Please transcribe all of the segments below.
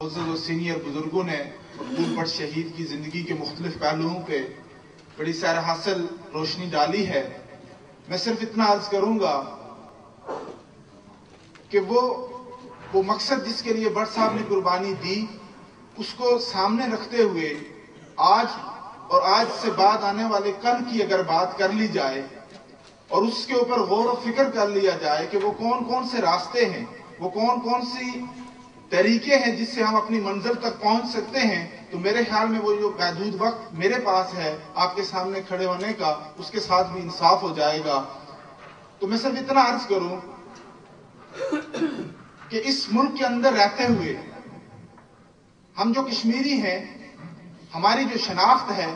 معزز و سینئر بزرگوں نے مقبول بٹ شہید کی زندگی کے مختلف پہلوؤں پہ بڑی سیر حاصل روشنی ڈالی ہے. میں صرف اتنا عرض کروں گا کہ وہ مقصد جس کے لیے بٹ صاحب نے قربانی دی اس کو سامنے رکھتے ہوئے آج سے بعد آنے والے کل کی اگر بات کر لی جائے اور اس کے اوپر غور و فکر کر لیا جائے کہ وہ کون کون سے راستے ہیں، وہ کون کون سی طریقے ہیں جس سے ہم اپنی منزل تک پہنچ سکتے ہیں، تو میرے خیال میں وہ جو محدود وقت میرے پاس ہے آپ کے سامنے کھڑے ہونے کا، اس کے ساتھ بھی انصاف ہو جائے گا. تو میں صرف اتنا عرض کروں کہ اس ملک کے اندر رہتے ہوئے ہم جو کشمیری ہیں، ہماری جو شناخت ہے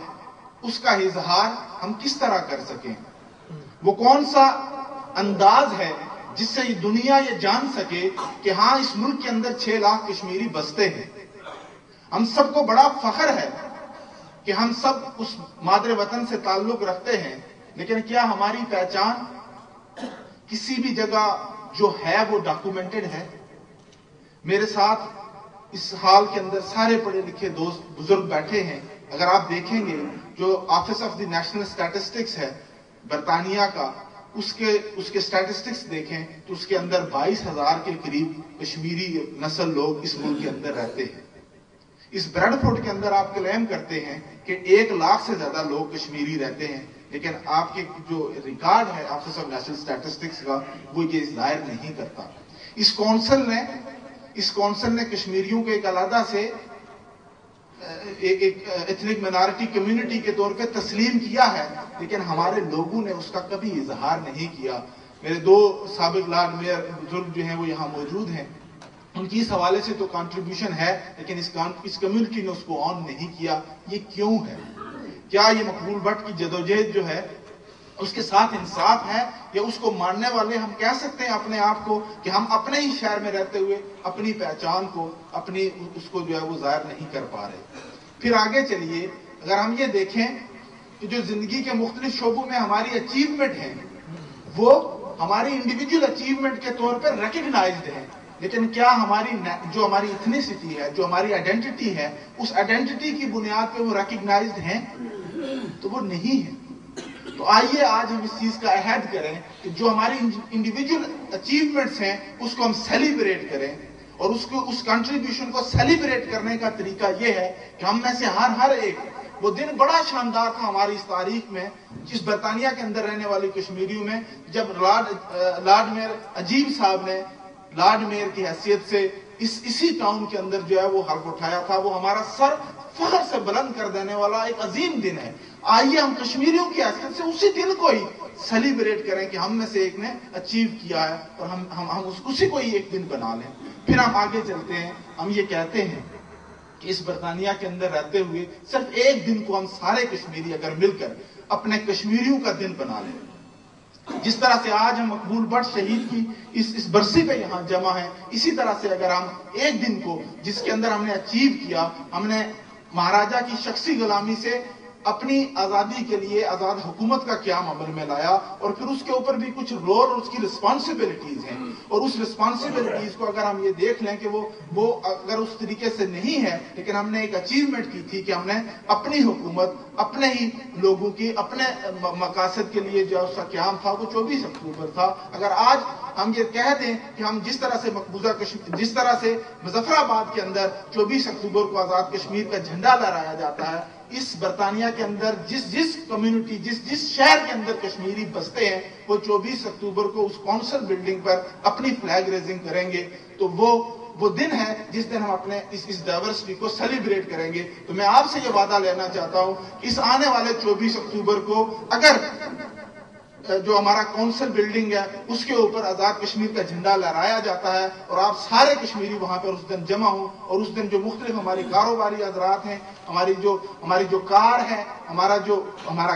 اس کا اظہار ہم کس طرح کر سکیں، وہ کون سا انداز ہے جس سے یہ دنیا یہ جان سکے کہ ہاں اس ملک کے اندر 6 لاکھ کشمیری بستے ہیں. ہم سب کو بڑا فخر ہے کہ ہم سب اس مادر وطن سے تعلق رکھتے ہیں، لیکن کیا ہماری پہچان کسی بھی جگہ جو ہے وہ ڈاکومنٹڈ ہے؟ میرے ساتھ اس حال کے اندر سارے پڑھے لکھے دوست بزرگ بیٹھے ہیں. اگر آپ دیکھیں گے جو office of the national statistics ہے برطانیہ کا، اس کے اسٹیٹسٹکس دیکھیں تو اس کے اندر 22,000 کے قریب کشمیری نسل لوگ اس ملک کے اندر رہتے ہیں. اس بریڈ فورڈ کے اندر آپ کلیم کرتے ہیں کہ 1 لاکھ سے زیادہ لوگ کشمیری رہتے ہیں، لیکن آپ کے جو ریکارڈ ہے آفس آف نیشنل اسٹیٹسٹکس کا وہ یہ ظاہر نہیں کرتا. اس کونسل نے کشمیریوں کو ایک علیحدہ سے ایک ایتھنک مائنارٹی کمیونٹی کے طور پہ تسلیم کیا ہے، لیکن ہمارے لوگوں نے اس کا کبھی اظہار نہیں کیا. میرے 2 سابق لارڈ میئر بزرگ جو ہیں وہ یہاں موجود ہیں، ان کی اس حوالے سے تو کنٹریبیوشن ہے، لیکن اس کمیونٹی نے اس کو آن نہیں کیا. یہ کیوں ہے؟ کیا یہ مقبول بٹ کی جدوجہد جو ہے اس کے ساتھ انصاف ہے، یا اس کو ماننے والے ہم کہہ سکتے ہیں اپنے آپ کو کہ ہم اپنے ہی شہر میں رہتے ہوئے اپنی پہچان کو اس کو جو ہے وہ ظاہر نہیں کر پا رہے؟ پھر آگے چلیے، اگر ہم یہ دیکھیں کہ جو زندگی کے مختلف شعبوں میں ہماری اچیومنٹ ہیں وہ ہماری انڈیویجول اچیومنٹ کے طور پر ریکگنائزڈ ہے، لیکن کیا جو ہماری ایتھنیسٹی ہے، جو ہماری آئیڈینٹی ہے، اس آئیڈینٹی کی بنیاد پہ وہ ریکگنائزڈ ہیں؟ تو وہ نہیں ہے. تو آئیے آج ہم اس چیز کا عہد کریں کہ جو ہماری انڈیویجول اچیومنٹس ہیں اس کو ہم سیلیبریٹ کریں، اور اس کنٹریبیوشن کو سیلیبریٹ کرنے کا طریقہ یہ ہے کہ ہم میں سے ہر ایک، وہ دن بڑا شاندار تھا ہماری اس تاریخ میں، جس برطانیہ کے اندر رہنے والی کشمیریوں میں، جب لارڈ میئر عجیب صاحب نے لارڈ میئر کی حیثیت سے اسی ٹاؤن کے اندر جو ہے وہ حلف اٹھایا تھا. وہ ہمارا سر فخر سے بلند کر دینے والا ایک عظیم دن ہے. آئیے ہم کشمیریوں کی حیثیت سے اسی دن کو ہی سیلیبریٹ کریں کہ ہم میں سے ایک نے اچیو کیا ہے، اور ہم اسی کو ہی ایک دن بنا لیں. پھر ہم آگے چلتے ہیں، ہم یہ کہتے ہیں کہ اس برطانیہ کے اندر رہتے ہوئے صرف ایک دن کو ہم سارے کشمیری اگر مل کر اپنے کشمیریوں کا دن بنا لیں. جس طرح سے آج ہم مقبول بٹ شہید کی اس برسی پہ یہاں جمع ہیں، اسی طرح سے اگر ہم ایک دن کو جس کے اندر ہم نے اچیو کیا، ہم نے مہاراجہ کی شخصی غلامی سے اپنی آزادی کے لیے آزاد حکومت کا قیام عمل میں لایا، اور پھر اس کے اوپر بھی کچھ رول اور اس کی رسپانسبلٹیز ہیں، اور اس رسپانسبلٹیز کو اگر ہم یہ دیکھ لیں کہ وہ اگر اس طریقے سے نہیں ہے، لیکن ہم نے ایک اچیومنٹ کی تھی کہ ہم نے اپنی حکومت اپنے ہی لوگوں کی اپنے مقاصد کے لیے جو اس کا قیام تھا وہ 24 اکتوبر تھا. اگر آج ہم یہ کہہ دیں کہ ہم جس طرح سے مظفر آباد کے اندر 24 اکتوبر کو آزاد کشمیر کا جھنڈا لہرایا جاتا ہے، اس برطانیہ کے اندر جس کمیونٹی جس شہر کے اندر کشمیری بستے ہیں وہ 24 اکتوبر کو اس کونسل بلڈنگ پر اپنی فلیگ ریزنگ کریں گے. تو وہ دن ہے جس دن ہم اپنے اس ڈائیورسٹی کو سیلیبریٹ کریں گے. تو میں آپ سے یہ وعدہ لینا چاہتا ہوں کہ اس آنے والے 24 اکتوبر کو اگر جو ہمارا کونسل بلڈنگ ہے اس کے اوپر آزاد کشمیر کا جھنڈا لہرایا جاتا ہے اور آپ سارے کشمیری وہاں پر اس دن جمع ہوں، اور اس دن جو مختلف ہماری کاروباری حضرات ہیں، ہماری جو کار ہے، ہمارا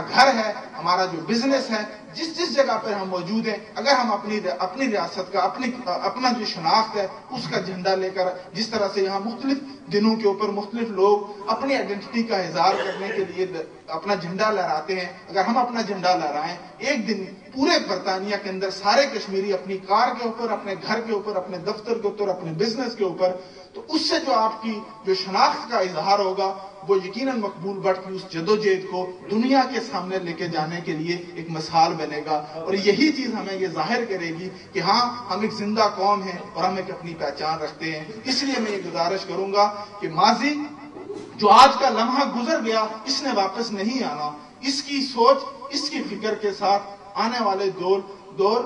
گھر ہے، ہمارا جو بزنس ہے، جس جگہ پر ہم موجود ہیں، اگر ہم اپنی ریاست کا اپنا جو شناخت ہے اس کا جھنڈا لے کر، جس طرح سے یہاں مختلف دنوں کے اوپر مختلف لوگ اپنی آئیڈینٹی کا اظہار کرنے کے لیے اپنا جھنڈا لہراتے ہیں، اگر ہم اپنا جھنڈا لہرائیں ایک دن پورے برطانیہ کے اندر سارے کشمیری اپنی کار کے اوپر، اپنے گھر کے اوپر، اپنے دفتر کے اوپر، اپنے بزنس کے اوپر، تو اس سے جو آپ کی جو شناخت کا اظہار ہوگا وہ یقیناً مقبول بٹ کی اس جدوجہد کو دنیا کے سامنے لے کے جانے کے لیے ایک مثال بنے گا، اور یہی چیز ہمیں یہ ظاہر کرے گی کہ ہاں ہم ایک زندہ قوم ہیں اور ہم ایک اپنی پہچان رکھتے ہیں۔ اس لیے میں یہ گزارش کروں گا کہ ماضی جو آج کا لمحہ گزر گیا اس نے واپس نہیں آنا، اس کی سوچ، اس کی فکر کے ساتھ آنے والے دور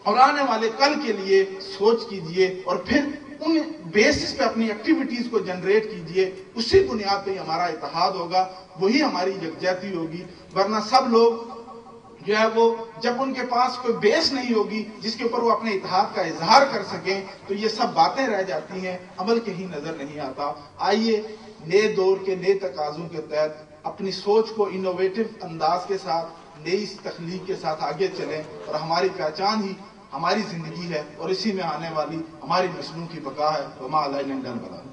اور آنے والے کل کے لیے سوچ کیجئے، اور پھر ان بیسس پہ اپنی ایکٹیویٹیز کو جنریٹ کیجئے، اسی بنیاد پہ ہمارا اتحاد ہوگا، وہی ہماری یکجہتی ہوگی۔ ورنہ سب لوگ جو ہے وہ جب ان کے پاس کوئی بیس نہیں ہوگی جس کے اوپر وہ اپنے اتحاد کا اظہار کر سکیں تو یہ سب باتیں رہ جاتی ہیں، عمل کہیں نظر نہیں آتا۔ آئیے نئے دور کے نئے تقاضوں کے تحت اپنی سوچ کو انوویٹو انداز کے ساتھ، نئی تخلیق کے ساتھ آگے چلیں، اور ہماری پہچان ہی ہماری زندگی ہے، اور اسی میں آنے والی ہماری نسلوں کی بقا ہے۔ وما علینا الا البلاغ۔